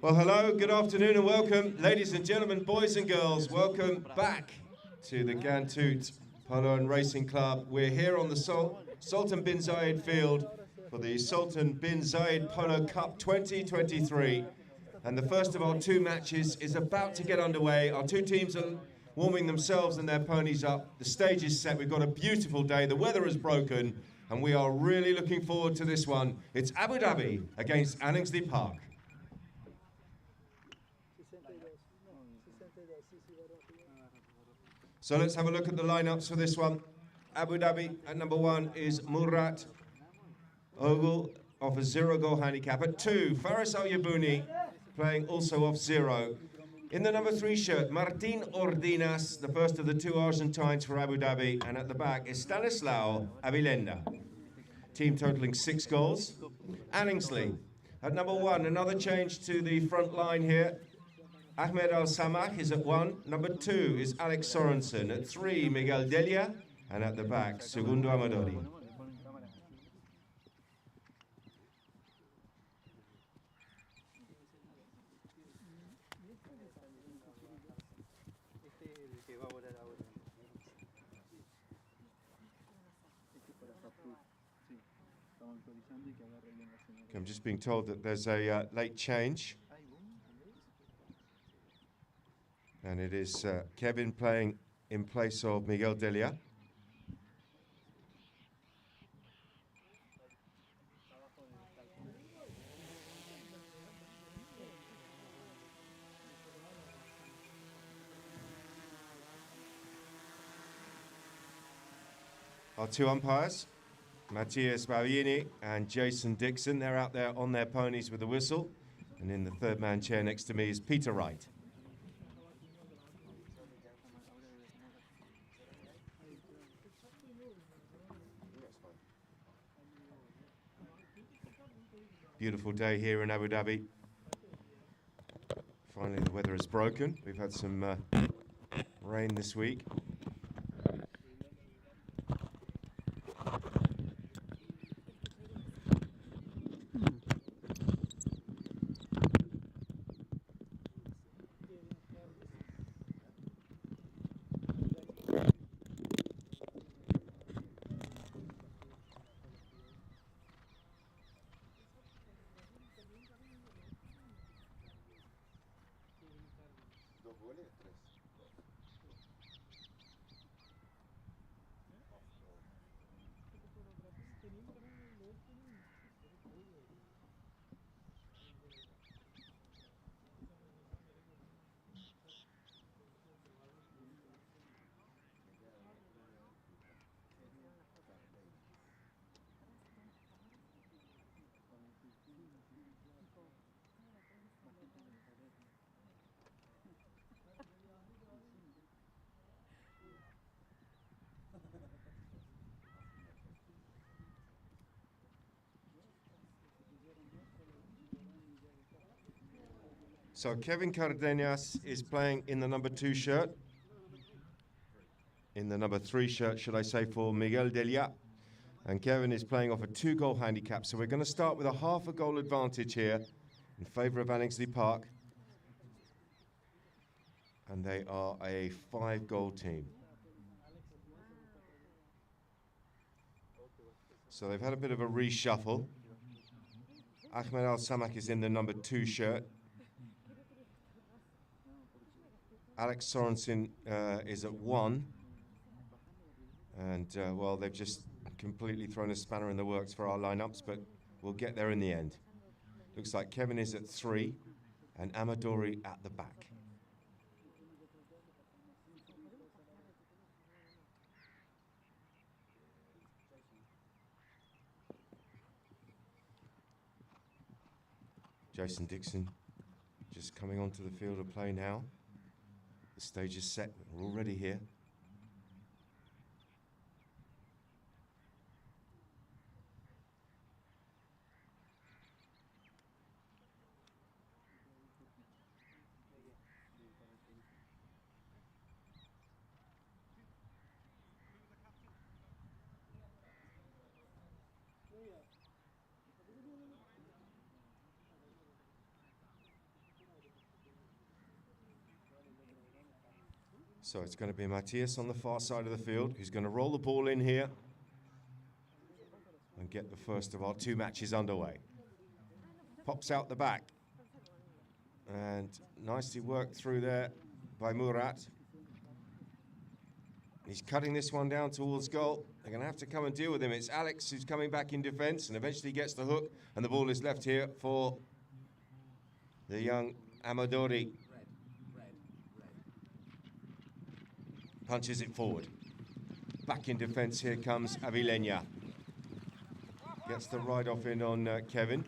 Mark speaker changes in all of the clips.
Speaker 1: Well, hello, good afternoon and welcome, ladies and gentlemen, boys and girls. Welcome back to the Ghantoot Polo and Racing Club. We're here on the Sultan Bin Zayed field for the Sultan Bin Zayed Polo Cup 2023. And the first of our two matches is about to get underway. Our two teams are warming themselves and their ponies up. The stage is set. We've got a beautiful day. The weather has broken and we are really looking forward to this one. It's Abu Dhabi against Anningsley Park. So let's have a look at the lineups for this one. Abu Dhabi at number 1 is Murat Ogul off a 0-goal handicap. At 2, Faris Al Yabouni playing also off 0. In the number 3 shirt, Martin Ordinas, the first of the two Argentines for Abu Dhabi. And at the back is Stanislao Avilenda. Team totaling 6 goals. Anningsley at number 1, another change to the front line here. Ahmed Al-Samah is at 1. Number 2 is Alex Sorensen. At 3, Miguel Delia. And at the back, Segundo Amadori. I'm just being told that there's a late change. And it is Kevin playing in place of Miguel Delia. Our two umpires, Matthias Bavini and Jason Dixon, they're out there on their ponies with the whistle. And in the third man chair next to me is Peter Wright. Beautiful day here in Abu Dhabi. Finally, the weather has broken. We've had some rain this week. So Kevin Cardenas is playing in the number 2 shirt. In the number 3 shirt, should I say, for Miguel Delia. And Kevin is playing off a 2-goal handicap. So we're going to start with a half a goal advantage here in favour of Anningsley Park. And they are a 5-goal team. So they've had a bit of a reshuffle. Ahmed Al-Samak is in the number 2 shirt. Alex Sorensen is at 1. And, well, they've just completely thrown a spanner in the works for our lineups, but we'll get there in the end. Looks like Kevin is at 3 and Amadori at the back. Jason Dixon just coming onto the field of play now. The stage is set, we're already here. So it's going to be Matthias on the far side of the field, who's going to roll the ball in here and get the first of our 2 matches underway. Pops out the back. And nicely worked through there by Murat. He's cutting this one down towards goal. They're going to have to come and deal with him. It's Alex who's coming back in defence and eventually gets the hook. And the ball is left here for the young Amadori. Punches it forward. Back in defence, here comes Avilena. Gets the ride-off in on Kevin.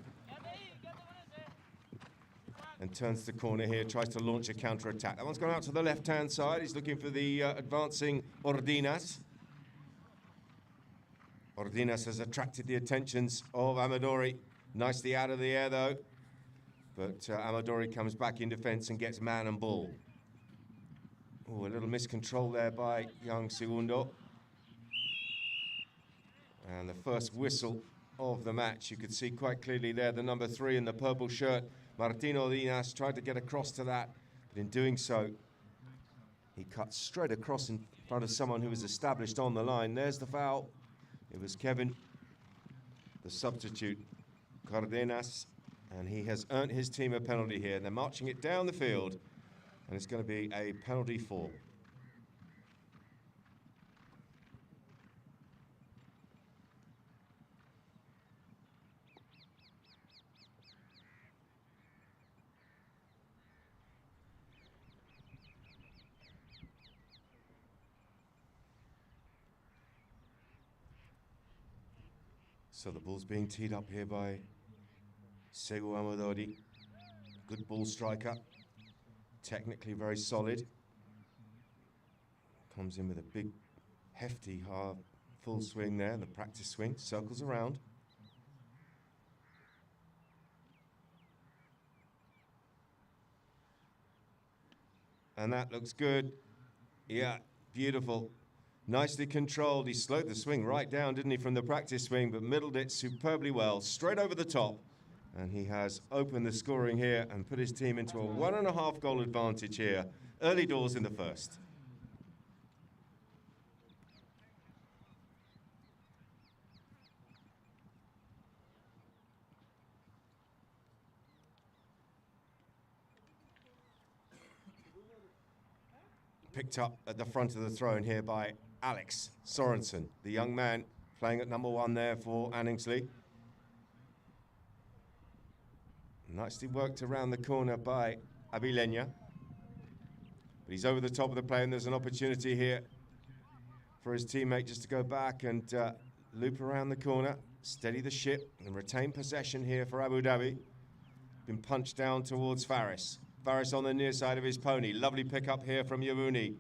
Speaker 1: And turns the corner here, tries to launch a counter-attack. That one's gone out to the left-hand side. He's looking for the advancing Ordinas. Ordinas has attracted the attentions of Amadori. Nicely out of the air, though. But Amadori comes back in defence and gets man and ball. Oh, a little miscontrol there by young Segundo. And the first whistle of the match, you could see quite clearly there, the number 3 in the purple shirt, Martino Dinas, tried to get across to that, but in doing so, he cut straight across in front of someone who was established on the line. There's the foul. It was Kevin, the substitute, Cardenas, and he has earned his team a penalty here. They're marching it down the field. And it's going to be a penalty for. So the ball's being teed up here by Segu Amadori. Good ball striker. Technically very solid. Comes in with a big, hefty, hard, full swing there, the practice swing, circles around. And that looks good. Yeah, beautiful. Nicely controlled. He slowed the swing right down, didn't he, from the practice swing, but middled it superbly well, straight over the top. And he has opened the scoring here and put his team into a 1.5 goal advantage here, early doors in the first. Picked up at the front of the throne here by Alex Sorensen, the young man playing at number 1 there for Anningsley. Nicely worked around the corner by Abilenia. But he's over the top of the play, and there's an opportunity here for his teammate just to go back and loop around the corner, steady the ship, and retain possession here for Abu Dhabi. Been punched down towards Faris. Faris on the near side of his pony. Lovely pick up here from Yabuni.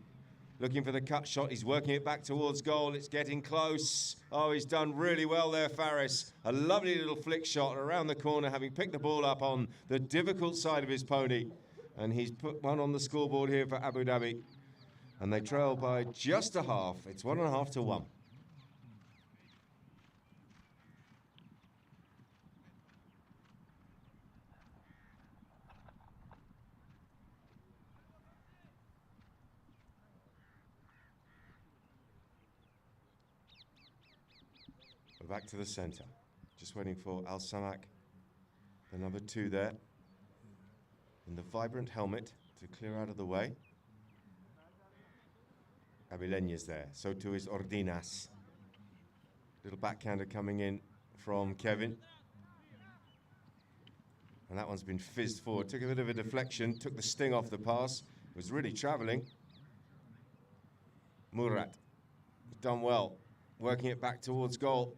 Speaker 1: Looking for the cut shot. He's working it back towards goal. It's getting close. Oh, he's done really well there, Faris. A lovely little flick shot around the corner, having picked the ball up on the difficult side of his pony. And he's put one on the scoreboard here for Abu Dhabi. And they trail by just a half. It's 1.5 to 1. back to the centre. Just waiting for Al Samak, the number 2 there, in the vibrant helmet to clear out of the way. Abilenya's there, so too is Ordinas. Little backhander coming in from Kevin. And that one's been fizzed forward. Took a bit of a deflection, took the sting off the pass. Was really travelling. Murat, done well. Working it back towards goal.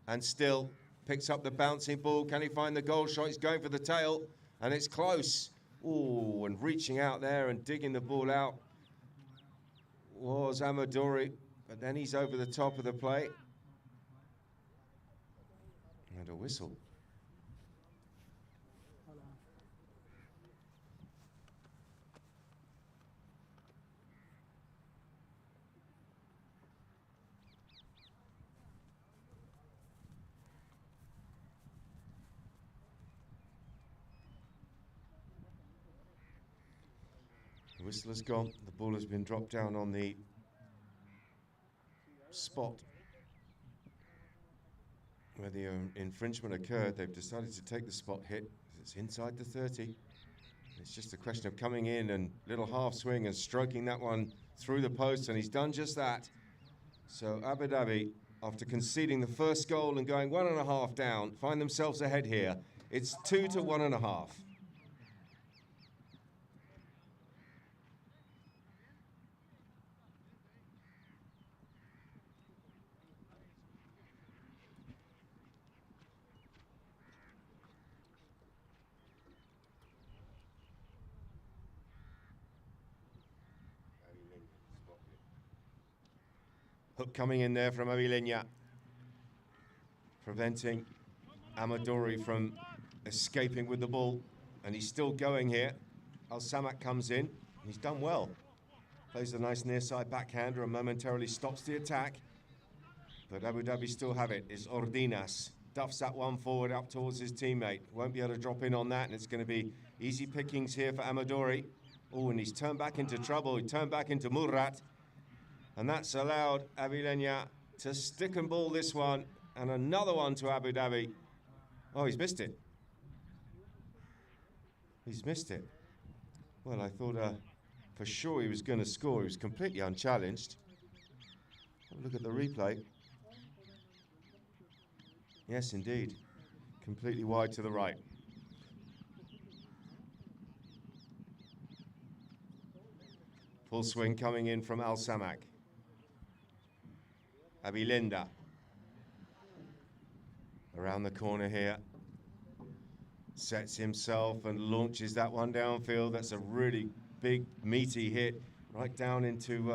Speaker 1: And still picks up the bouncing ball. Can he find the goal shot? He's going for the tail. And it's close. Ooh, and reaching out there and digging the ball out was Amadori. But then he's over the top of the plate. And a whistle. The whistle has gone. The ball has been dropped down on the spot where the infringement occurred. They've decided to take the spot hit. It's inside the 30. It's just a question of coming in and little half swing and stroking that one through the post, and he's done just that. So Abu Dhabi, after conceding the first goal and going 1.5 down, find themselves ahead here. It's 2 to 1.5. Hook coming in there from Abilenya, preventing Amadori from escaping with the ball. And he's still going here. Al Samak comes in. He's done well. Plays a nice near side backhander and momentarily stops the attack. But Abu Dhabi still have it. It's Ordinas. Duffs that one forward up towards his teammate. Won't be able to drop in on that, and it's going to be easy pickings here for Amadori. Oh, and he's turned back into trouble. He turned back into Murat. And that's allowed Abilenya to stick and ball this one. And another one to Abu Dhabi. Oh, he's missed it. He's missed it. Well, I thought for sure he was going to score. He was completely unchallenged. Have a look at the replay. Yes, indeed. Completely wide to the right. Full swing coming in from Al Samak. Abilenda. Around the corner here. Sets himself and launches that one downfield. That's a really big, meaty hit. Right down into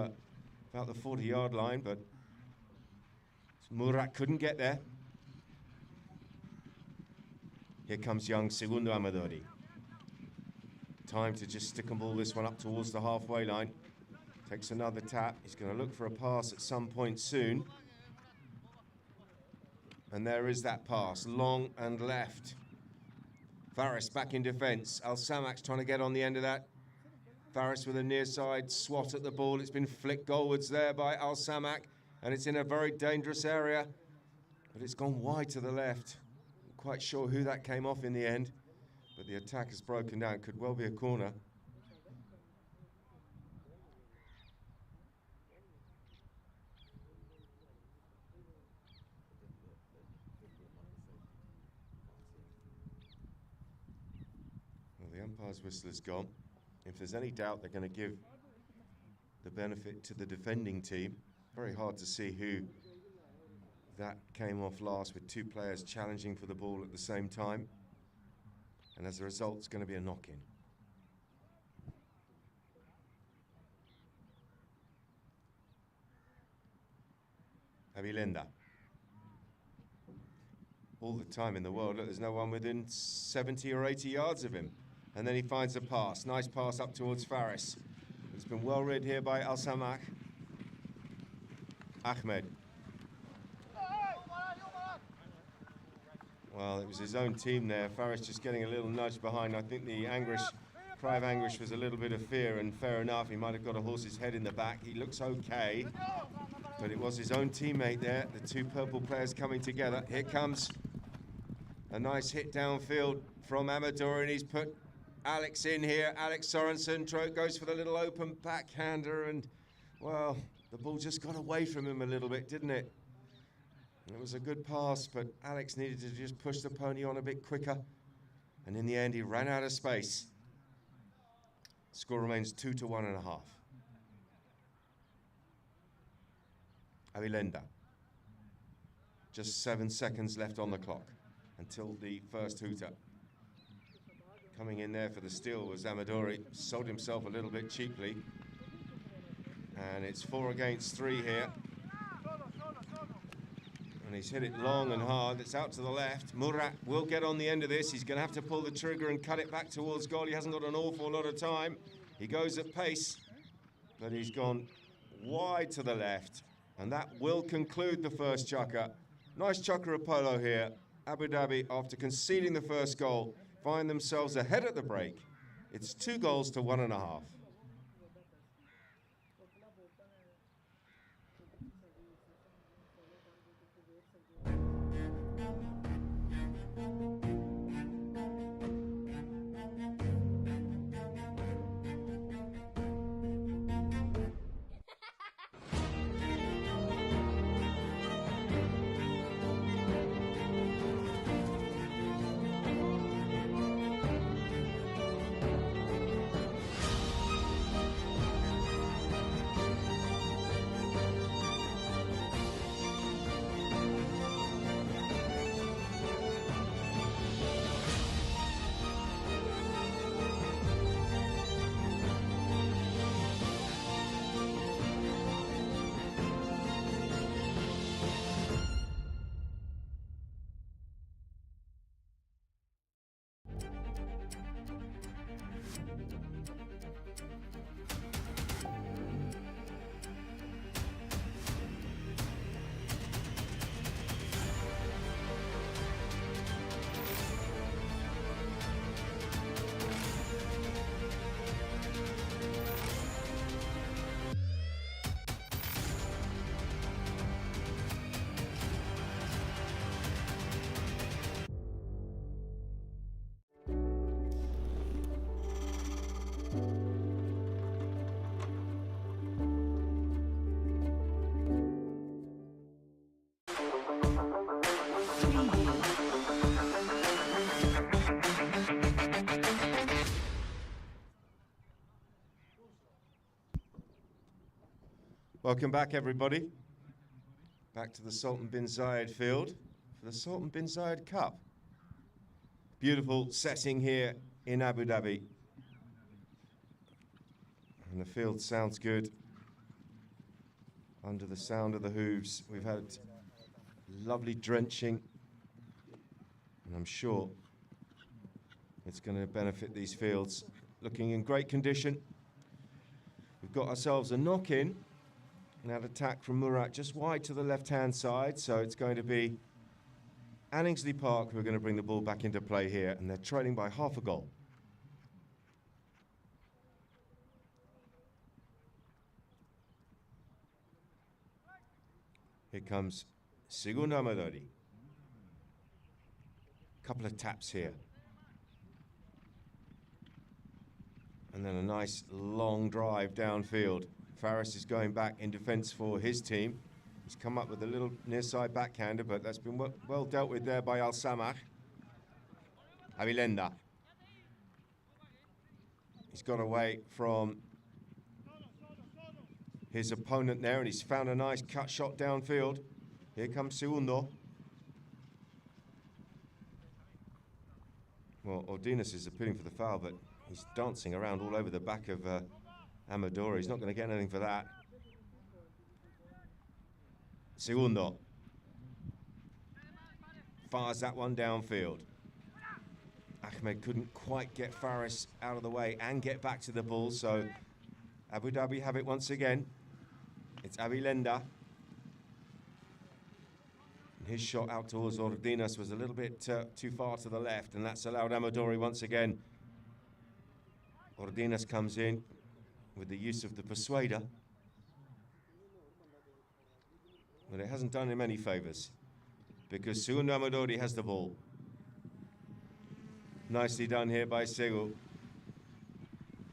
Speaker 1: about the 40-yard line, but Murat couldn't get there. Here comes young Segundo Amadori. Time to just stick and ball this one up towards the halfway line. Takes another tap. He's going to look for a pass at some point soon. And there is that pass, long and left. Faris back in defence. Al Samak's trying to get on the end of that. Faris with a near side swat at the ball. It's been flicked goalwards there by Al Samak, and it's in a very dangerous area. But it's gone wide to the left. Not quite sure who that came off in the end, but the attack has broken down. Could well be a corner. The umpire's whistle is gone. If there's any doubt, they're going to give the benefit to the defending team. Very hard to see who that came off last, with two players challenging for the ball at the same time. And as a result, it's going to be a knock-in. Abilenda. All the time in the world, look, there's no one within 70 or 80 yards of him. And then he finds a pass. Nice pass up towards Faris. It's been well read here by Al Samak. Ahmed. Well, it was his own team there. Faris just getting a little nudge behind. I think the cry of anguish was a little bit of fear, and fair enough. He might have got a horse's head in the back. He looks okay. But it was his own teammate there, the two purple players coming together. Here comes a nice hit downfield from Amador, and he's put Alex in here. Alex Sorensen goes for the little open backhander, and, well, the ball just got away from him a little bit, didn't it? It was a good pass, but Alex needed to just push the pony on a bit quicker. And in the end, he ran out of space. Score remains 2 to 1.5. Avilenda. Just 7 seconds left on the clock until the first hooter. Coming in there for the steal was Amadori. Sold himself a little bit cheaply. And it's 4 against 3 here. And he's hit it long and hard. It's out to the left. Murat will get on the end of this. He's going to have to pull the trigger and cut it back towards goal. He hasn't got an awful lot of time. He goes at pace, but he's gone wide to the left. And that will conclude the first chukker. Nice chukker of Polo here. Abu Dhabi, after conceding the first goal, find themselves ahead at the break. It's 2 goals to 1.5. Welcome back, everybody. Back to the Sultan Bin Zayed field for the Sultan Bin Zayed Cup. Beautiful setting here in Abu Dhabi. And the field sounds good. Under the sound of the hooves, we've had lovely drenching. And I'm sure it's going to benefit these fields. Looking in great condition. We've got ourselves a knock-in. Now attack from Murat just wide to the left-hand side, so it's going to be Anningsley Park who are going to bring the ball back into play here, and they're trailing by half a goal. Here comes Segundo Amadori. Couple of taps here. And then a nice long drive downfield. Faris is going back in defence for his team. He's come up with a little near-side backhander, but that's been well dealt with there by Al-Samah. Avilenda. He's got away from his opponent there, and he's found a nice cut shot downfield. Here comes Segundo. Well, Ordinas is appealing for the foul, but he's dancing around all over the back of Amador. He's not going to get anything for that. Segundo. Fires that one downfield. Ahmed couldn't quite get Faris out of the way and get back to the ball, so Abu Dhabi have it once again. It's Avilenda. And his shot out towards Ordinas was a little bit too far to the left, and that's allowed Amadori once again. Ordinas comes in with the use of the persuader. But it hasn't done him any favours because Segundo Amadori has the ball. Nicely done here by Segu.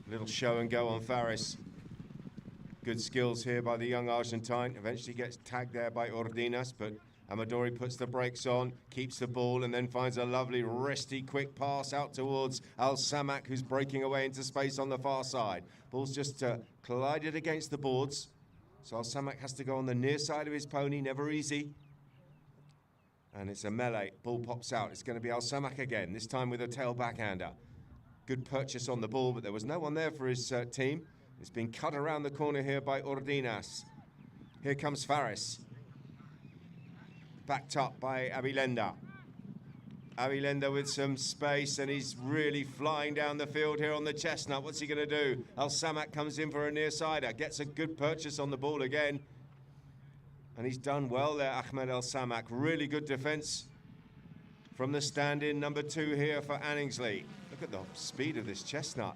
Speaker 1: Little show and go on Faris. Good skills here by the young Argentine. Eventually gets tagged there by Ordinas, but Amadori puts the brakes on, keeps the ball, and then finds a lovely wristy quick pass out towards Al Samak, who's breaking away into space on the far side. Ball's just collided against the boards. So Al Samak has to go on the near side of his pony, never easy. And it's a melee. Ball pops out. It's going to be Al Samak again, this time with a tail backhander. Good purchase on the ball, but there was no one there for his team. It's been cut around the corner here by Ordinas. Here comes Faris. Backed up by Abilenda. Abilenda with some space, and he's really flying down the field here on the chestnut. What's he going to do? Al Samak comes in for a near-sider, gets a good purchase on the ball again. And he's done well there, Ahmed Al Samak. Really good defence from the stand-in number 2 here for Anningsley. Look at the speed of this chestnut.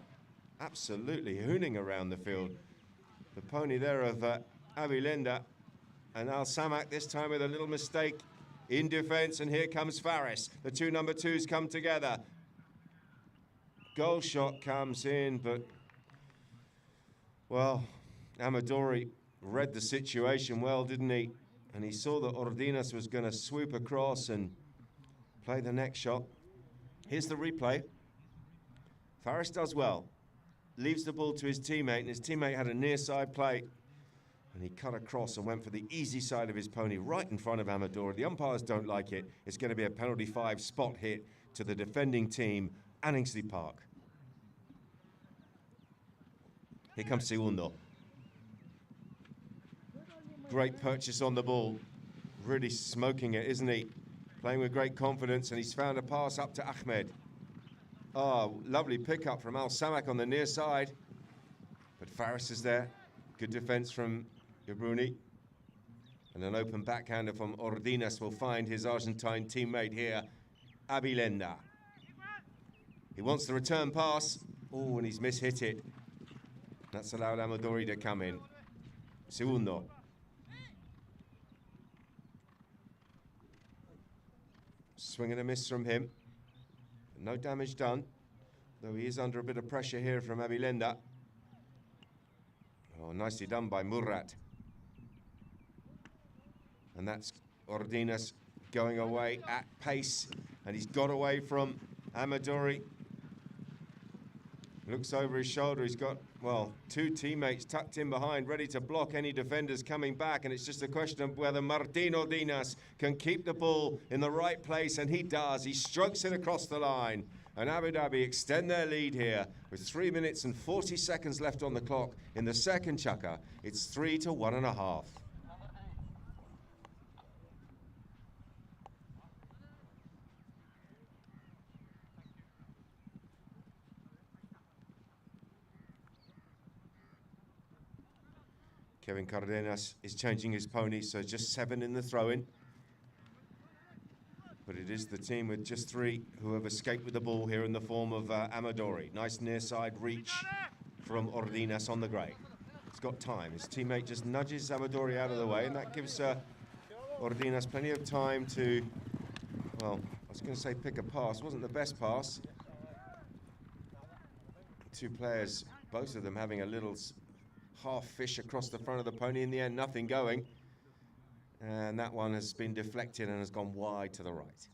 Speaker 1: Absolutely hooning around the field. The pony there of Abilenda, and Al Samak this time with a little mistake in defence, and here comes Faris. The 2 number 2s come together. Goal shot comes in, but, well, Amadori read the situation well, didn't he? And he saw that Ordinas was going to swoop across and play the next shot. Here's the replay. Faris does well. Leaves the ball to his teammate, and his teammate had a near side play. And he cut across and went for the easy side of his pony right in front of Amadori. The umpires don't like it. It's going to be a penalty 5 spot hit to the defending team, Anningsley Park. Here comes Segundo. Great purchase on the ball. Really smoking it, isn't he? Playing with great confidence, and he's found a pass up to Ahmed. Oh, lovely pickup from Al Samak on the near side. But Faris is there. Good defence from Yabruni. And an open backhander from Ordinas will find his Argentine teammate here, Abilenda. He wants the return pass. Oh, and he's mishit it. That's allowed Amadori to come in. Segundo. Swing and a miss from him. No damage done, though he is under a bit of pressure here from Abilenda. Oh, nicely done by Murat. And that's Ordinas going away at pace, and he's got away from Amadori. Looks over his shoulder. He's got, well, 2 teammates tucked in behind, ready to block any defenders coming back, and it's just a question of whether Martin Ordinas can keep the ball in the right place, and he does. He strokes it across the line, and Abu Dhabi extend their lead here with 3 minutes and 40 seconds left on the clock in the second chukka. It's 3 to 1.5. Kevin Cardenas is changing his pony, so just 7 in the throw-in. But it is the team with just 3 who have escaped with the ball here in the form of Amadori. Nice near-side reach from Ordinas on the grey. He's got time. His teammate just nudges Amadori out of the way, and that gives Ordinas plenty of time to, well, I was going to say pick a pass. It wasn't the best pass. 2 players, both of them having a little half fish across the front of the pony. In the end, nothing going. And that one has been deflected and has gone wide to the right.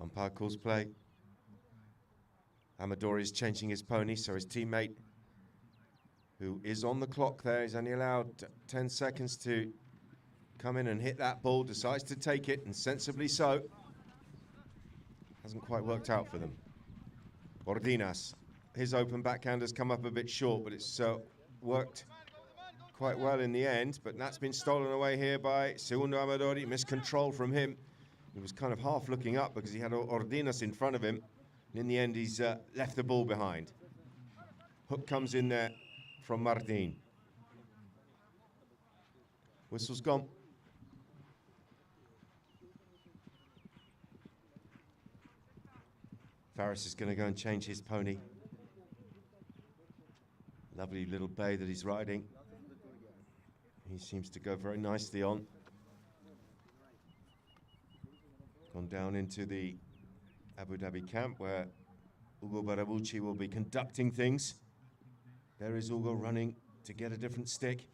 Speaker 1: Umpire calls play. Amadori is changing his pony, so his teammate, who is on the clock there, is only allowed 10 seconds to come in and hit that ball, decides to take it, and sensibly so. Hasn't quite worked out for them. Ordinas, his open backhand has come up a bit short, but it's worked quite well in the end, but that's been stolen away here by Segundo Amadori. Miscontrol from him. He was kind of half looking up because he had Ordinas in front of him. And in the end, he's left the ball behind. Hook comes in there from Martin. Whistle's gone. Faris is going to go and change his pony. Lovely little bay that he's riding. He seems to go very nicely on. Gone down into the Abu Dhabi camp where Ugo Barabucci will be conducting things. There is Ugo running to get a different stick.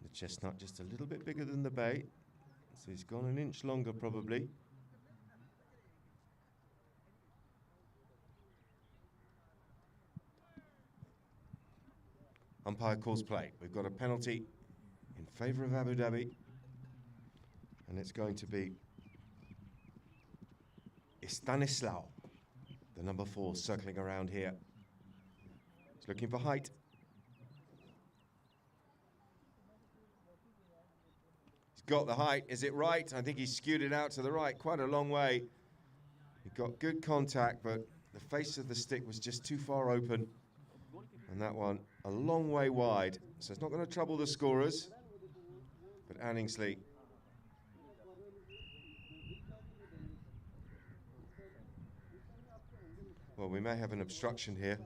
Speaker 1: The chestnut just a little bit bigger than the bay, so he's gone an inch longer probably. Umpire calls play. We've got a penalty in favour of Abu Dhabi, and it's going to be Stanislao, the number 4, circling around here. He's looking for height. He's got the height. Is it right? I think he skewed it out to the right quite a long way. He got good contact, but the face of the stick was just too far open. And that one a long way wide. So it's not going to trouble the scorers. But Anningsley well, we may have an obstruction here.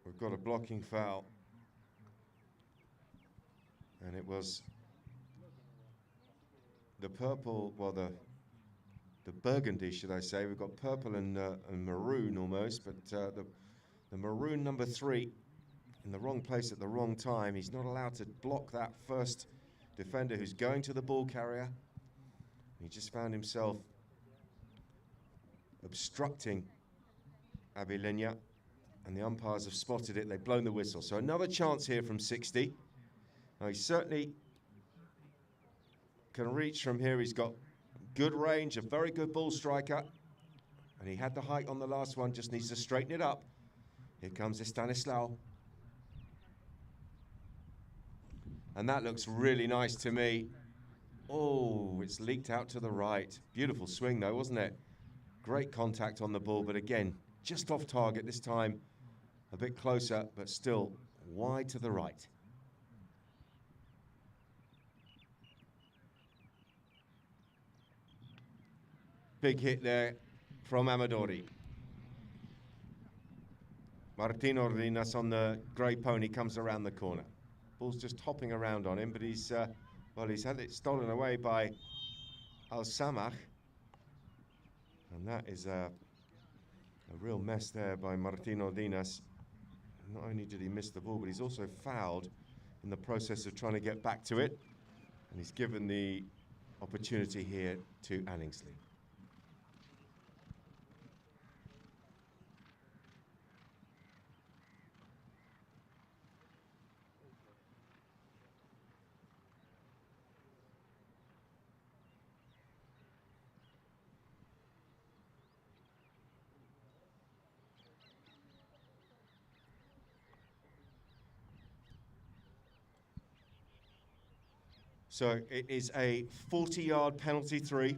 Speaker 1: We've got a blocking foul. And it was the purple, well, the burgundy, should I say. We've got purple and maroon almost, but the maroon number 3 in the wrong place at the wrong time. He's not allowed to block that first defender who's going to the ball carrier. He just found himself obstructing Abilenia, and the umpires have spotted it. They've blown the whistle. So another chance here from 60. Now he certainly can reach from here. He's got good range, a very good ball striker, and he had the height on the last one, just needs to straighten it up. Here comes Stanislao. And that looks really nice to me. Oh, it's leaked out to the right. Beautiful swing though, wasn't it? Great contact on the ball, but again, just off target this time. A bit closer, but still wide to the right. Big hit there from Amadori. Martin Ordinas on the grey pony comes around the corner. Ball's just hopping around on him, but he's well, he's had it stolen away by Al-Samach. And that is a real mess there by Martin Ordinas. Not only did he miss the ball, but he's also fouled in the process of trying to get back to it. And he's given the opportunity here to Anningsley. So it is a 40-yard penalty 3.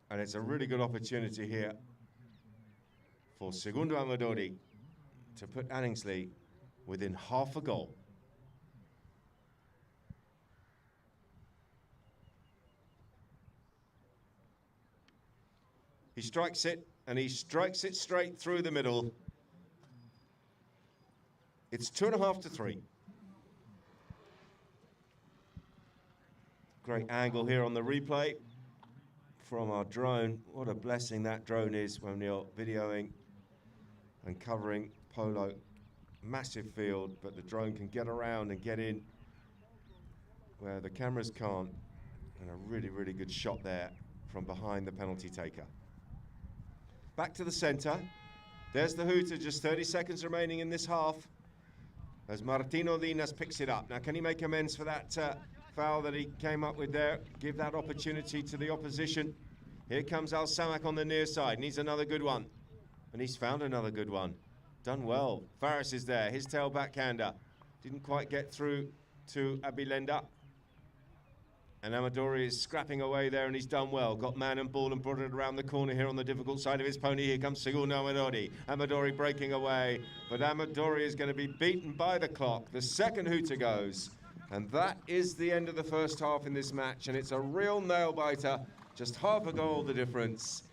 Speaker 1: And it's a really good opportunity here for Segundo Amadori to put Anningsley within half a goal. He strikes it, and he strikes it straight through the middle. It's 2.5 to 3. Great angle here on the replay from our drone. What a blessing that drone is when you're videoing and covering Polo. Massive field, but the drone can get around and get in where the cameras can't. And a really, really good shot there from behind the penalty taker. Back to the centre. There's the hooter, just 30 seconds remaining in this half, as Martin Ordinas picks it up. Now, can he make amends for that foul that he came up with there? Give that opportunity to the opposition. Here comes Al-Samach on the near side. Needs another good one. And he's found another good one. Done well. Faris is there. His tail backhander. Didn't quite get through to Abilenda. And Amadori is scrapping away there, and he's done well. Got man and ball and brought it around the corner here on the difficult side of his pony. Here comes Segundo Amadori. Amadori breaking away, but Amadori is going to be beaten by the clock. The second hooter goes, and that is the end of the first half in this match, and it's a real nail-biter. Just half a goal the difference.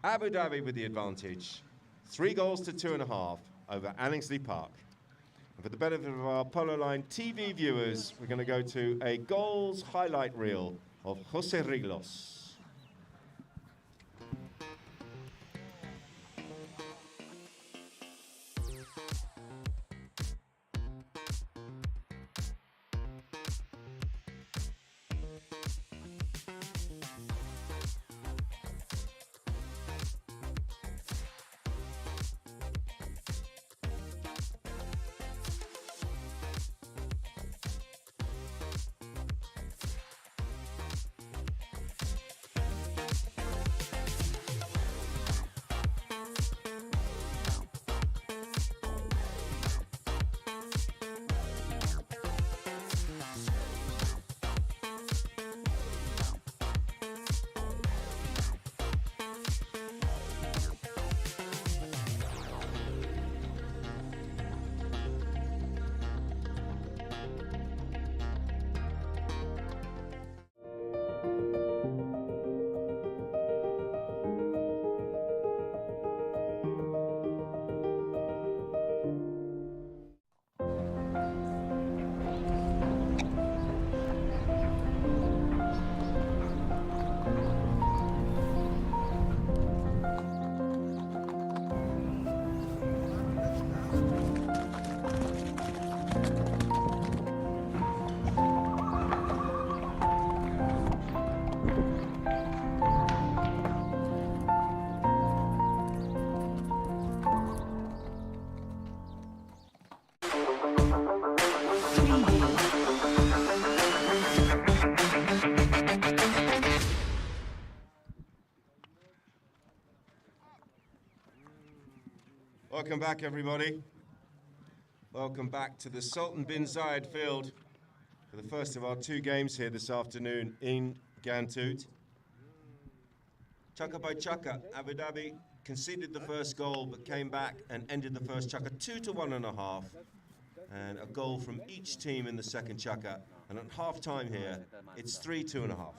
Speaker 1: Abu Dhabi with the advantage. 3 goals to 2.5 over Anningsley Park. And for the benefit of our Polo Line TV viewers, we're going to go to a goals highlight reel of Jose Riglos. Welcome back, everybody. Welcome back to the Sultan Bin Zayed field for the first of our 2 games here this afternoon in Ghantoot. Chaka by chaka, Abu Dhabi conceded the first goal but came back and ended the first chaka 2 to 1.5, and a goal from each team in the second chaka. And at half-time here, it's 3-2.5.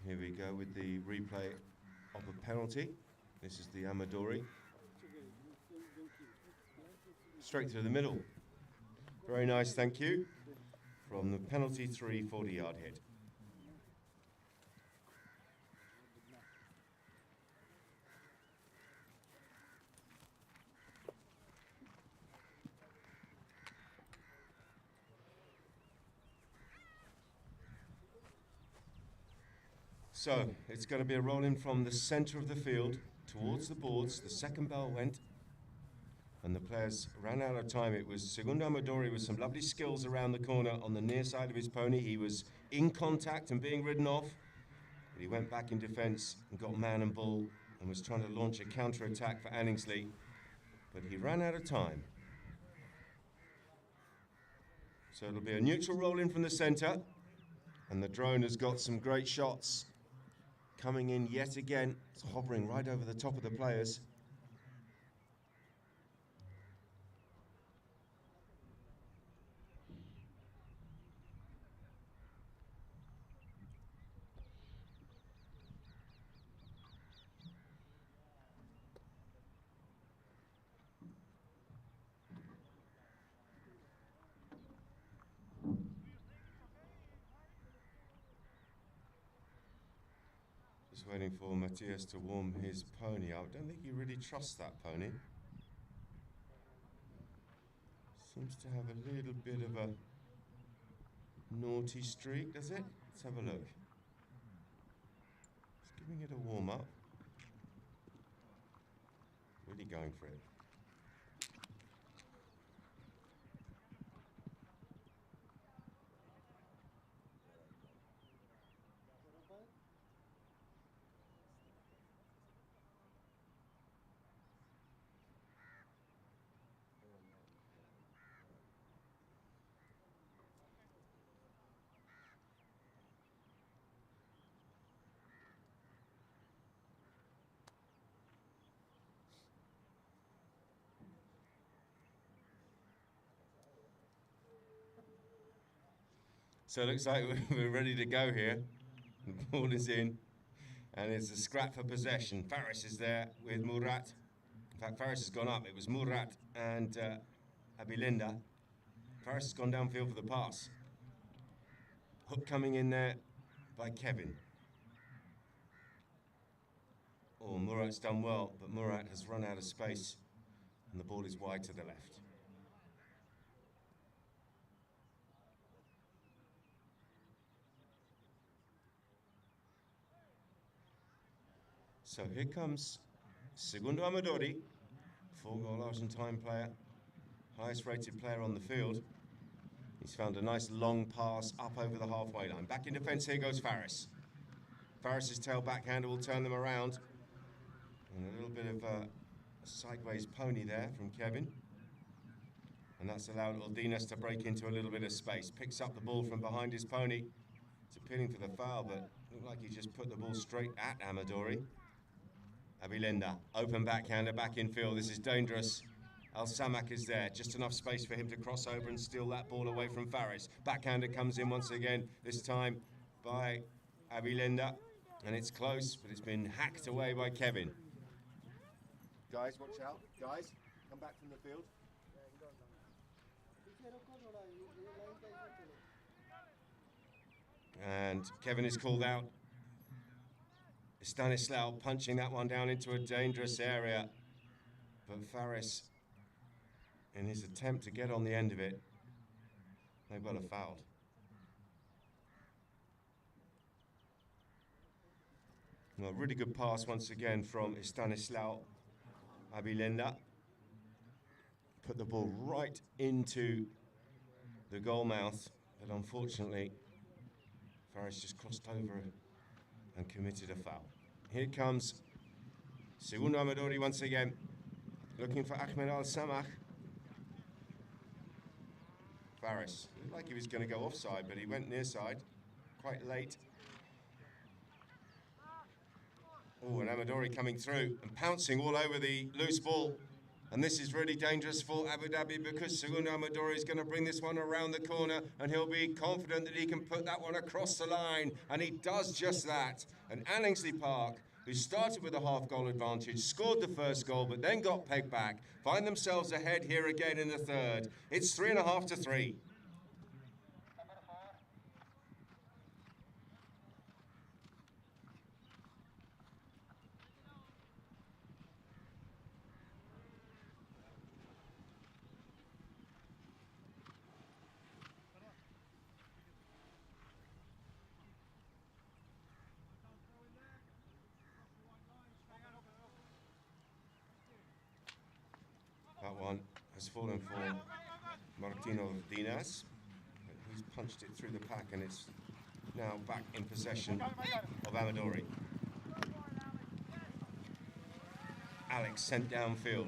Speaker 1: Here we go with the replay of a penalty. This is the Amadori. Straight through the middle. Very nice, thank you. From the penalty 3, 40-yard hit. So, it's going to be a roll-in from the centre of the field towards the boards. The second bell went, and the players ran out of time. It was Segundo Amadori with some lovely skills around the corner on the near side of his pony. He was in contact and being ridden off, but he went back in defence and got man and bull and was trying to launch a counter-attack for Anningsley, but he ran out of time. So it'll be a neutral roll-in from the centre, and the drone has got some great shots coming in yet again. It's hovering right over the top of the players. Just waiting for Matthias to warm his pony up. I don't think he really trusts that pony. Seems to have a little bit of a naughty streak, does it? Let's have a look. It's giving it a warm up. Really going for it. So it looks like we're ready to go here. The ball is in, and it's a scrap for possession. Faris is there with Murat. In fact, Faris has gone up. It was Murat and Abilinda. Faris has gone downfield for the pass. Hook coming in there by Kevin. Oh, Murat's done well, but Murat has run out of space, and the ball is wide to the left. So here comes Segundo Amadori, 4-goal Argentine player, highest rated player on the field. He's found a nice long pass up over the halfway line. Back in defence, here goes Faris. Faris's tail backhander will turn them around. And a little bit of a sideways pony there from Kevin. And that's allowed Ordinas to break into a little bit of space. Picks up the ball from behind his pony. He's appealing for the foul, but looked like he just put the ball straight at Amadori. Abilinda, open backhander, back in field. This is dangerous. Al Samak is there, just enough space for him to cross over and steal that ball away from Faris. Backhander comes in once again, this time by Abilinda. And it's close, but it's been hacked away by Kevin. Guys, watch out. Guys, come back from the field. And Kevin is called out. Stanislaw punching that one down into a dangerous area. But Faris, in his attempt to get on the end of it, they've got a foul. Well, really good pass once again from Stanislaw Abilinda. Put the ball right into the goal mouth, but unfortunately, Faris just crossed over and committed a foul. Here comes Segundo Amadori once again, looking for Ahmed Al Samach. Faris looked like he was going to go offside, but he went near side quite late. Oh, and Amadori coming through and pouncing all over the loose ball. And this is really dangerous for Abu Dhabi because Segundo Amadori is going to bring this one around the corner and he'll be confident that he can put that one across the line. And he does just that. And Anningsley Park, who started with a half-goal advantage, scored the first goal, but then got pegged back, find themselves ahead here again in the third. It's 3.5 to 3. That one has fallen for Martino Dinas, who's punched it through the pack, and it's now back in possession of Amadori. Alex sent downfield.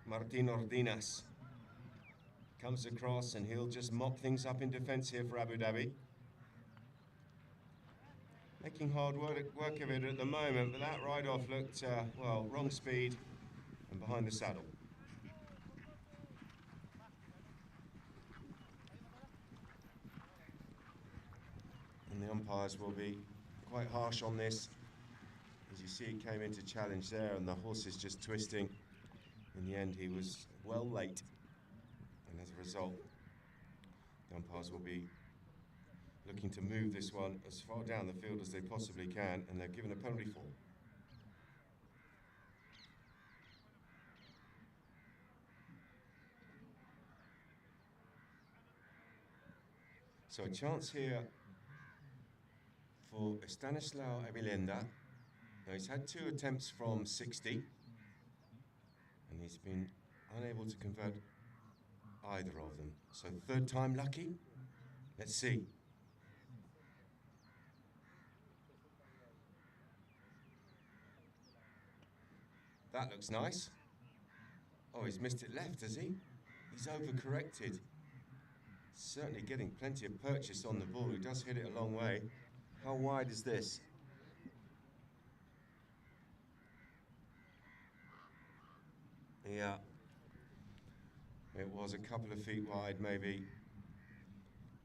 Speaker 1: Martino Dinas comes across, and he'll just mop things up in defence here for Abu Dhabi. Making hard work of it at the moment, but that ride-off looked, well, wrong speed and behind the saddle. And the umpires will be quite harsh on this. As you see, he came into challenge there and the horse is just twisting. In the end, he was well late. And as a result, the umpires will be looking to move this one as far down the field as they possibly can, and they're given a penalty for. So a chance here for Stanislaw Abilinda. Now he's had 2 attempts from 60, and he's been unable to convert either of them. So third time lucky. Let's see. That looks nice. Oh, he's missed it left, has he? He's overcorrected. Certainly getting plenty of purchase on the ball. He does hit it a long way. How wide is this? Yeah. It was a couple of feet wide, maybe.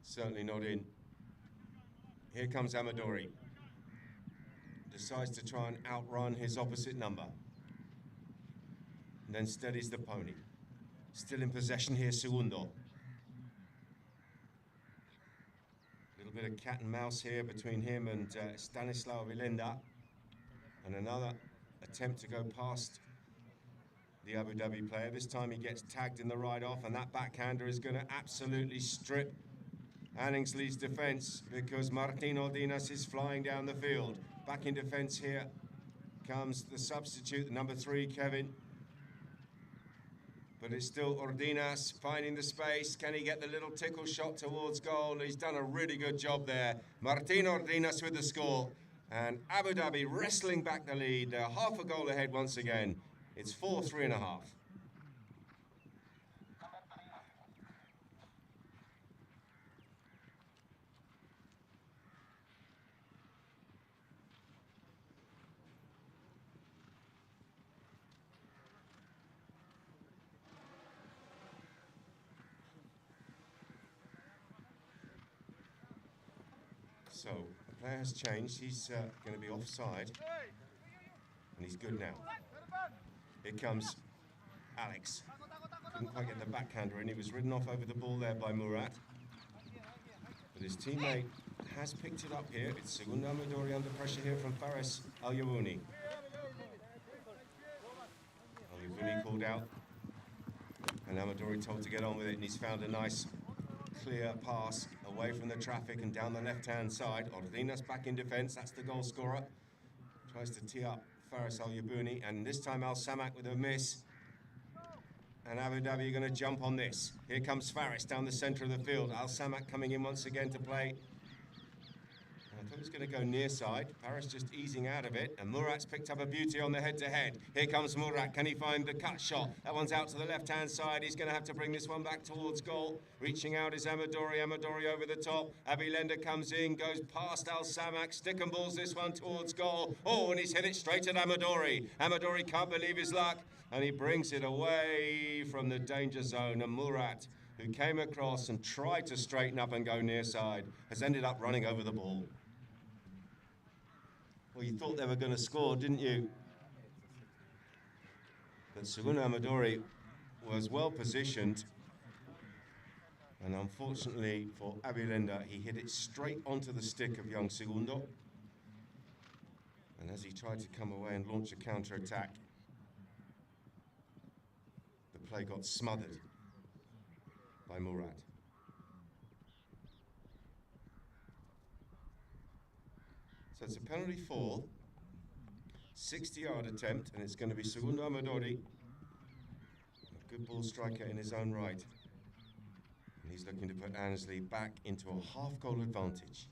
Speaker 1: Certainly not in. Here comes Amadori. Decides to try and outrun his opposite number. And then steadies the pony. Still in possession here, Segundo. A little bit of cat and mouse here between him and Stanislao Vilenda. And another attempt to go past the Abu Dhabi player. This time he gets tagged in the right off, and that backhander is going to absolutely strip Anningsley's defence, because Martin Ordinas is flying down the field. Back in defence here comes the substitute, number 3, Kevin. But it's still Ordinas finding the space. Can he get the little tickle shot towards goal? He's done a really good job there. Martin Ordinas with the score. And Abu Dhabi wrestling back the lead. They're half a goal ahead once again. It's 4-3.5. So, the player has changed. He's going to be offside. And he's good now. Here comes Alex. Couldn't quite get the backhander in. He was ridden off over the ball there by Murat. But his teammate has picked it up here. It's Segundo Amadori under pressure here from Faris Al-Yawouni. Al-Yawouni called out. And Amadori told to get on with it. And he's found a nice clear pass away from the traffic and down the left-hand side. Ordinas back in defence. That's the goal scorer. Tries to tee up Faris Al-Yawouni, and this time Al-Samak with a miss. And Abu Dhabi are going to jump on this. Here comes Faris down the centre of the field. Al-Samak coming in once again to play. I thought he was going to go near side. Faris just easing out of it. And Murat's picked up a beauty on the head-to-head. Here comes Murat. Can he find the cut shot? That one's out to the left-hand side. He's going to have to bring this one back towards goal. Reaching out is Amadori. Amadori over the top. Abilenda comes in, goes past Al-Samak. Stick and balls this one towards goal. Oh, and he's hit it straight at Amadori. Amadori can't believe his luck. And he brings it away from the danger zone. And Murat, who came across and tried to straighten up and go near side, has ended up running over the ball. Well, you thought they were going to score, didn't you? But Segundo Amadori was well positioned. And unfortunately for Abilenda, he hit it straight onto the stick of young Segundo. And as he tried to come away and launch a counter-attack, the play got smothered by Murat. So it's a penalty for 60-yard attempt, and it's going to be Segundo Amadori, a good ball striker in his own right. And he's looking to put Anningsley back into a half-goal advantage.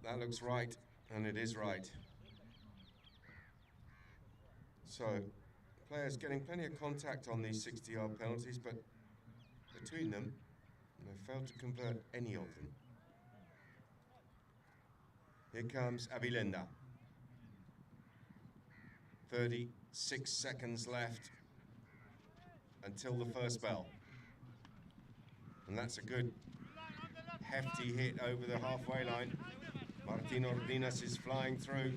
Speaker 1: That looks right, and it is right. So, players getting plenty of contact on these 60-yard penalties, but between them, they failed to convert any of them. Here comes Abilenda. 36 seconds left until the first bell. And that's a good hefty hit over the halfway line. Martin Ordinas is flying through.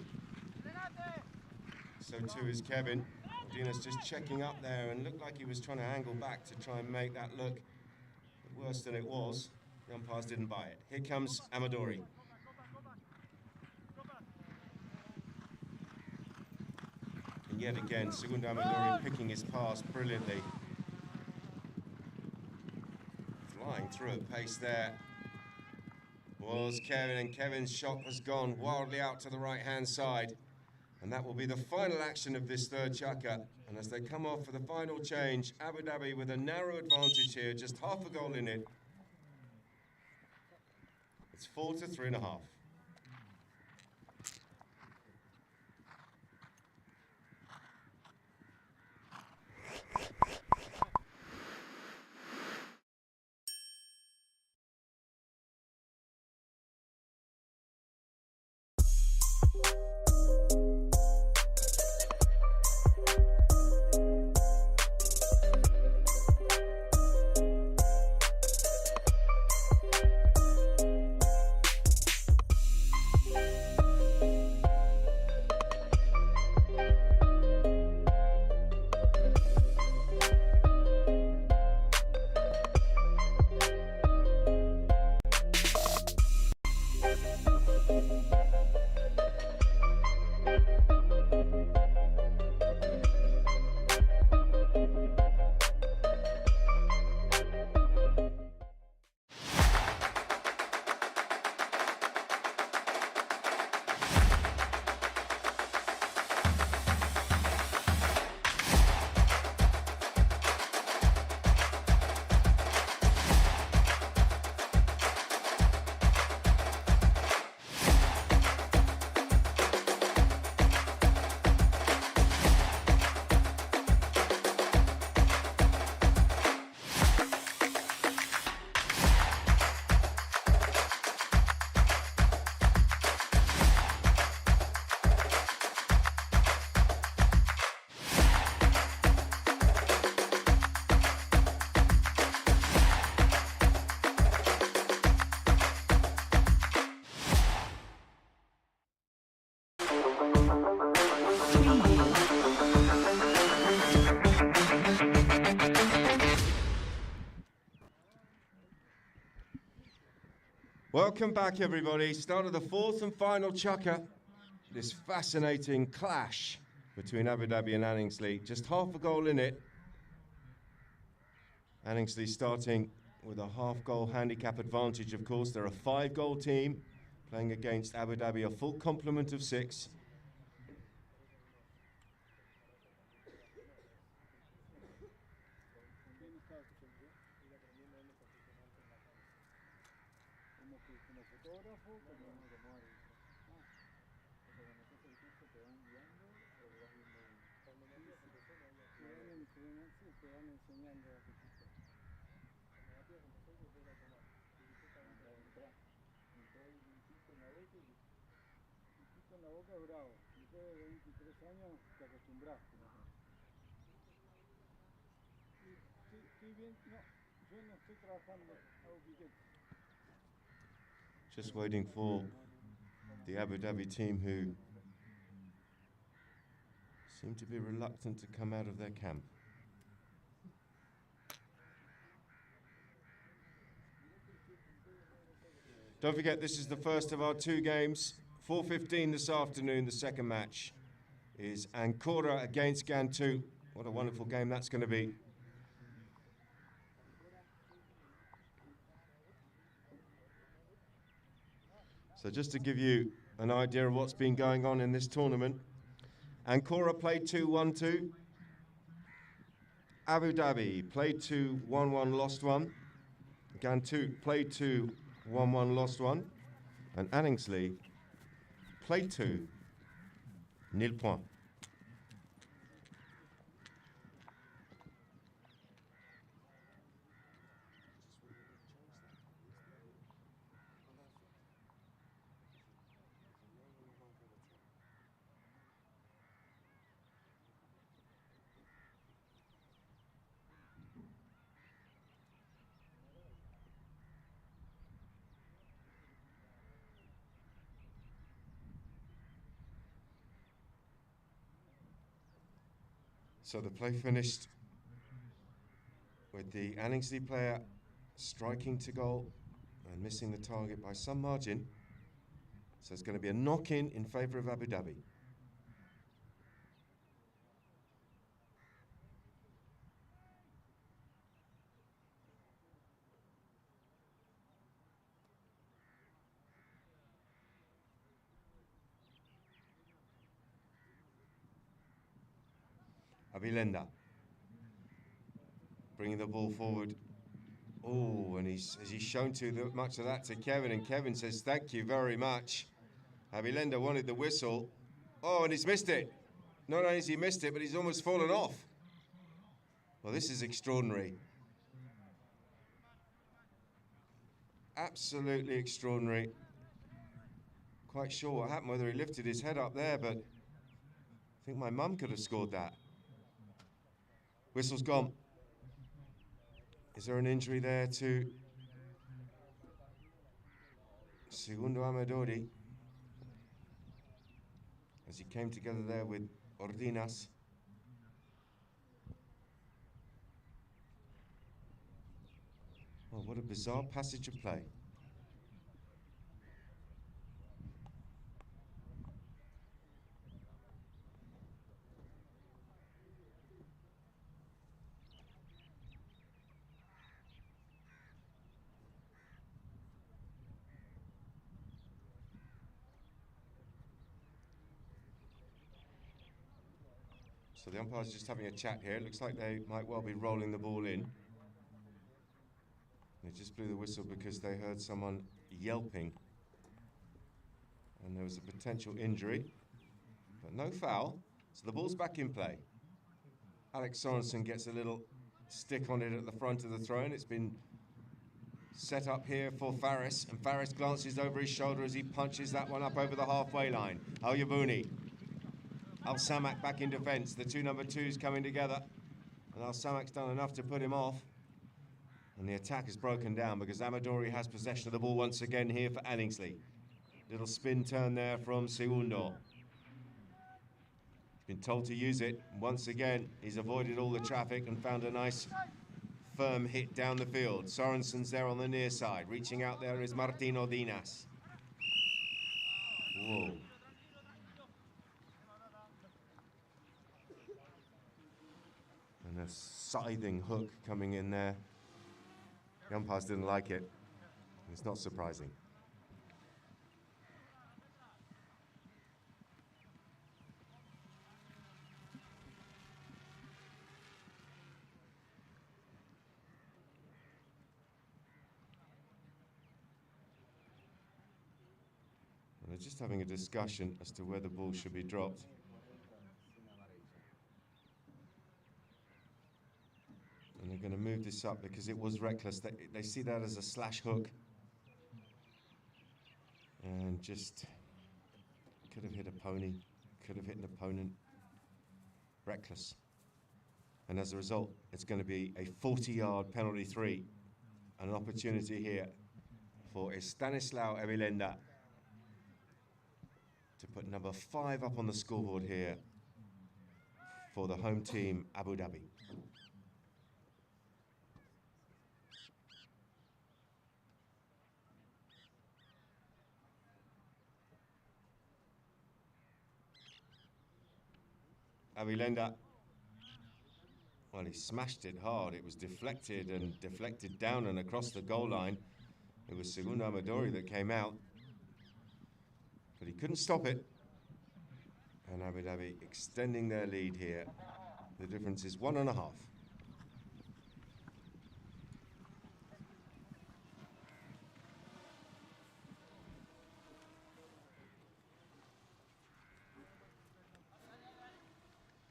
Speaker 1: So too is Kevin. Ordinas just checking up there and looked like he was trying to angle back to try and make that look worse than it was. The umpires didn't buy it. Here comes Amadori. And yet again, Segundo Amadori picking his pass brilliantly. Flying through at pace there was Kevin, and Kevin's shot has gone wildly out to the right-hand side. And that will be the final action of this third chukka. And as they come off for the final change, Abu Dhabi with a narrow advantage here, just half a goal in it. It's 4-3.5. Welcome back, everybody. Start of the fourth and final chukker. This fascinating clash between Abu Dhabi and Anningsley. Just half a goal in it. Anningsley starting with a half-goal handicap advantage, of course. They're a 5-goal team playing against Abu Dhabi, a full complement of 6. Just waiting for the Abu Dhabi team, who seem to be reluctant to come out of their camp. Don't forget, this is the first of our 2 games. 4:15 this afternoon, the second match is Ancora against Ghantoot. What a wonderful game that's going to be. So just to give you an idea of what's been going on in this tournament, Ancora played 2-1-2. Abu Dhabi played 2-1-1, lost 1. Ghantoot played 2-1-1, lost 1. And Anningsley played 2, nil point. So the play finished with the Anningsley player striking to goal and missing the target by some margin. So it's going to be a knock-in favour of Abu Dhabi. Abilenda bringing the ball forward. Oh, and he's shown much of that to Kevin, and Kevin says thank you very much. Abilenda wanted the whistle. Oh, and he's missed it. Not only has he missed it, but he's almost fallen off. Well, this is extraordinary. Absolutely extraordinary. Quite sure what happened, whether he lifted his head up there, but I think my mum could have scored that. Whistle's gone. Is there an injury there to Segundo Amadori as he came together there with Ordinas? Oh, what a bizarre passage of play. So the umpire's just having a chat here. It looks like they might well be rolling the ball in. They just blew the whistle because they heard someone yelping. And there was a potential injury, but no foul. So the ball's back in play. Alex Sorensen gets a little stick on it at the front of the throw, and it's been set up here for Faris. And Faris glances over his shoulder as he punches that one up over the halfway line. Al Yabouni. Al Samak back in defence. The 2 number 2s coming together. And Al Samak's done enough to put him off. And the attack is broken down because Amadori has possession of the ball once again here for Anningsley. Little spin turn there from Segundo. He's been told to use it. Once again, he's avoided all the traffic and found a nice firm hit down the field. Sorensen's there on the near side. Reaching out there is Martino Dinas. Whoa. And a scything hook coming in there. The umpires didn't like it. It's not surprising. And they're just having a discussion as to where the ball should be dropped. And they're going to move this up because it was reckless. They see that as a slash hook. And just could have hit a pony, could have hit an opponent. Reckless. And as a result, it's going to be a 40-yard penalty three. And an opportunity here for Stanislao Evilenda to put number 5 up on the scoreboard here for the home team, Abu Dhabi. Evilenda, well, he smashed it hard. It was deflected and deflected down and across the goal line. It was Segundo Amadori that came out, but he couldn't stop it. And Abu Dhabi extending their lead here. The difference is 1.5.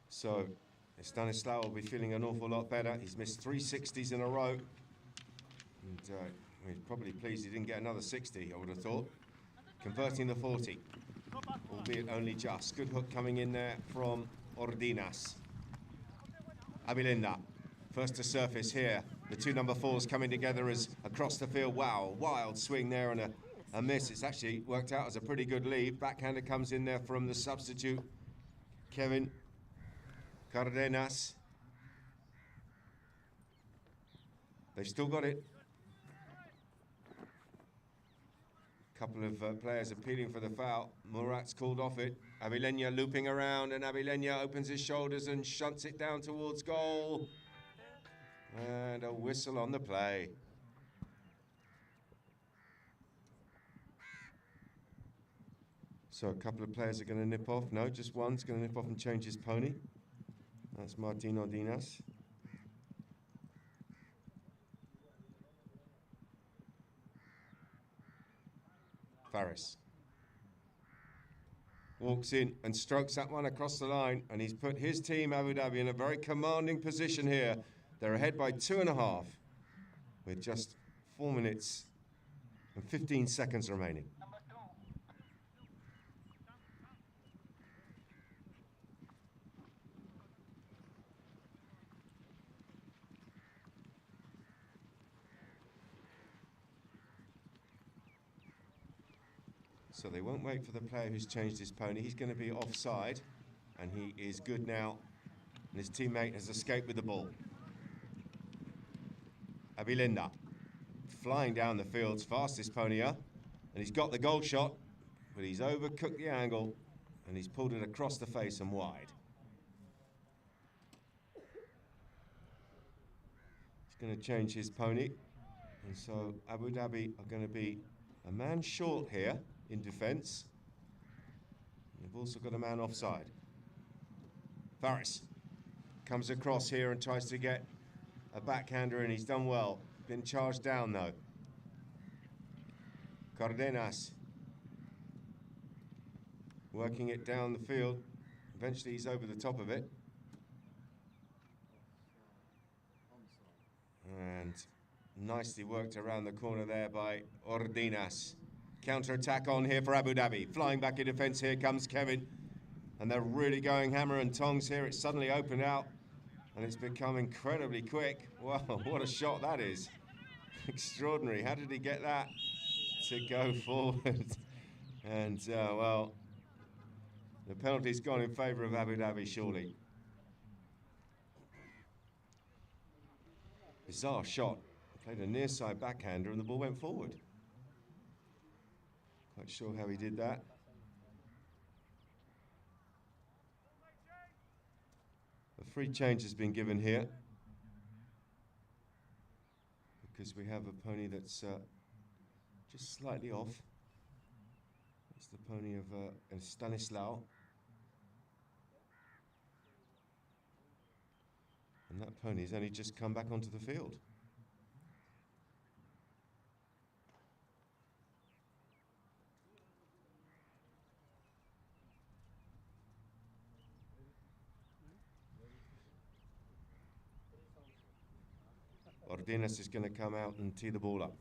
Speaker 1: So Stanislao will be feeling an awful lot better. He's missed 3 60s in a row. And he's probably pleased he didn't get another 60, I would have thought. Converting the 40, albeit only just. Good hook coming in there from Ordinas. Evilenda, first to surface here. The two number 4s coming together as across the field. Wow, wild swing there and a miss. It's actually worked out as a pretty good lead. Backhander comes in there from the substitute, Kevin Cardenas. They've still got it. Couple of players appealing for the foul. Murat's called off it. Evilenda looping around, and Evilenda opens his shoulders and shunts it down towards goal. And a whistle on the play. So a couple of players are going to nip off. No, just one's going to nip off and change his pony. That's Martino Dinas. Faris walks in and strokes that one across the line, and he's put his team, Abu Dhabi, in a very commanding position here. They're ahead by 2.5 with just 4 minutes and 15 seconds remaining. So they won't wait for the player who's changed his pony. He's going to be offside, and he is good now. And his teammate has escaped with the ball. Evilenda flying down the field's fastest pony up, and he's got the goal shot, but he's overcooked the angle, and he's pulled it across the face and wide. He's going to change his pony, and so Abu Dhabi are going to be a man short here in defence. They've also got a man offside. Faris comes across here and tries to get a backhander, and he's done well. Been charged down though. Cardenas working it down the field. Eventually he's over the top of it. And nicely worked around the corner there by Ordinas. Counter-attack on here for Abu Dhabi. Flying back in defence, here comes Kevin. And they're really going hammer and tongs here. It's suddenly opened out, and it's become incredibly quick. Wow, what a shot that is. Extraordinary. How did he get that to go forward? And, well, the penalty's gone in favour of Abu Dhabi, surely. Bizarre shot. Played a near side backhander and the ball went forward. Quite sure how he did that. A free change has been given here because we have a pony that's just slightly off. It's the pony of Stanislaw. And that pony's only just come back onto the field. Ordinas is going to come out and tee the ball up.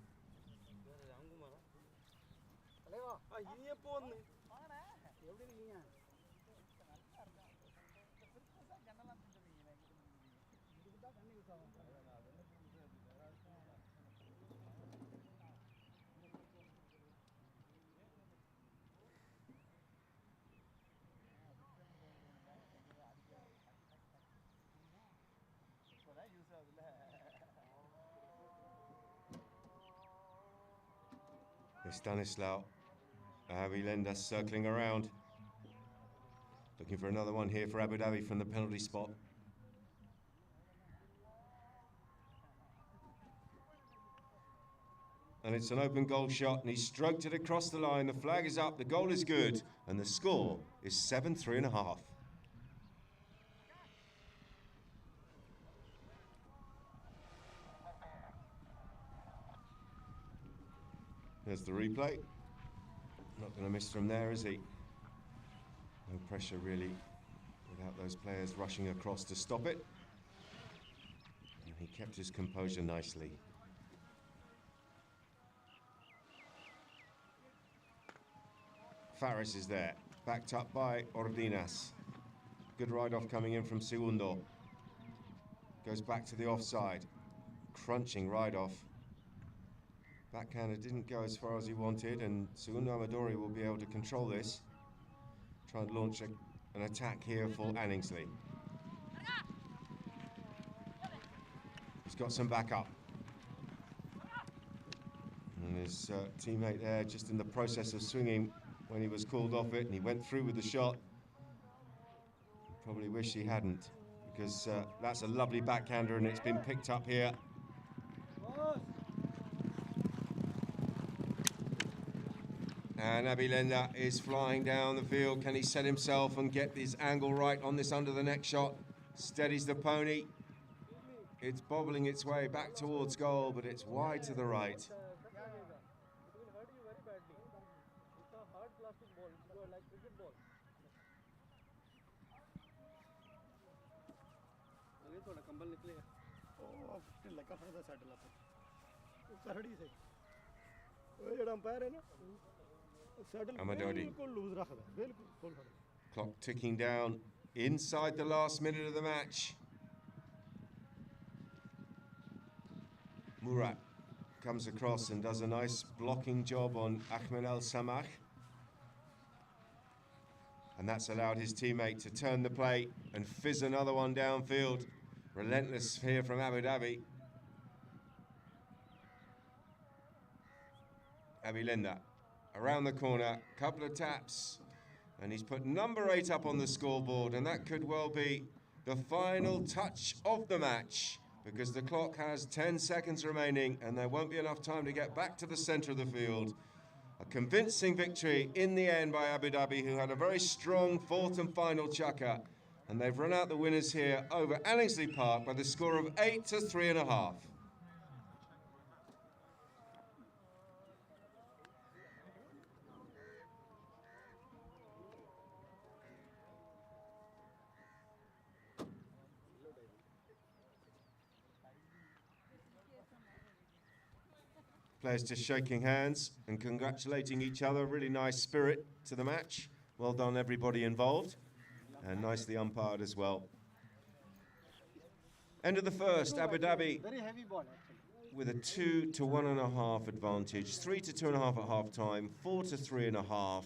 Speaker 1: Stanislaw, Lenda circling around, looking for another one here for Abu Dhabi from the penalty spot. And it's an open goal shot, and he stroked it across the line. The flag is up, the goal is good, and the score is 7-3.5. There's the replay. Not going to miss from there, is he? No pressure really, without those players rushing across to stop it. And he kept his composure nicely. Faris is there, backed up by Ordinas. Good ride-off coming in from Segundo. Goes back to the offside. Crunching ride-off. Backhander didn't go as far as he wanted, and Segundo Amadori will be able to control this. Try and launch an attack here for Anningsley. He's got some backup. And his teammate there just in the process of swinging when he was called off it, and he went through with the shot. Probably wish he hadn't, because that's a lovely backhander and it's been picked up here. And Lenda is flying down the field. Can he set himself and get his angle right on this under the neck shot? Steadies the pony. It's bobbling its way back towards goal, but it's wide to the right. Amadori. Clock ticking down inside the last minute of the match. Murat comes across and does a nice blocking job on Ahmed Al Samah. And that's allowed his teammate to turn the plate and fizz another one downfield. Relentless here from Abu Dhabi. Lenda around the corner, couple of taps, and he's put number 8 up on the scoreboard, and that could well be the final touch of the match, because the clock has 10 seconds remaining and there won't be enough time to get back to the center of the field. A convincing victory in the end by Abu Dhabi, who had a very strong fourth and final chukker, and they've run out the winners here over Anningsley Park by the score of 8-3.5. Players just shaking hands and congratulating each other. Really nice spirit to the match. Well done, everybody involved. And nicely umpired as well. End of the first, Abu Dhabi with a 2-1.5 advantage. 3-2.5 at half time, 4-3.5.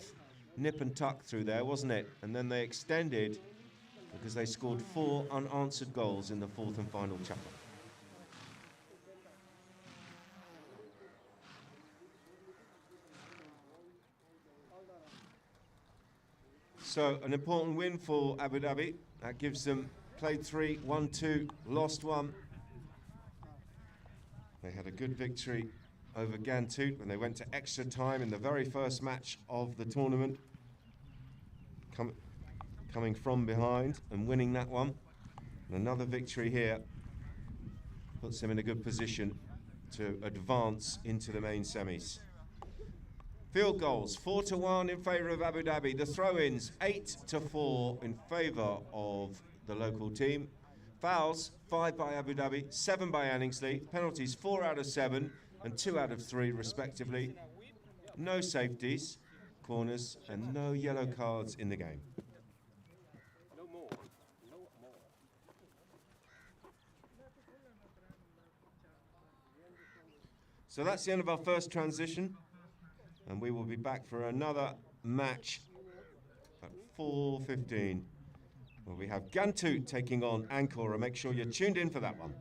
Speaker 1: Nip and tuck through there, wasn't it? And then they extended because they scored 4 unanswered goals in the fourth and final chukker. So an important win for Abu Dhabi. That gives them played 3, won 2, lost 1. They had a good victory over Ghantoot when they went to extra time in the very first match of the tournament. Coming from behind and winning that one. And another victory here puts them in a good position to advance into the main semis. Field goals, 4-1 in favour of Abu Dhabi. The throw-ins, 8-4 in favour of the local team. Fouls, 5 by Abu Dhabi, 7 by Anningsley. Penalties, 4 out of 7 and 2 out of 3 respectively. No safeties, corners and no yellow cards in the game. So that's the end of our first transition, and we will be back for another match at 4:15, where we have Ghantoot taking on Ankara. Make sure you're tuned in for that one.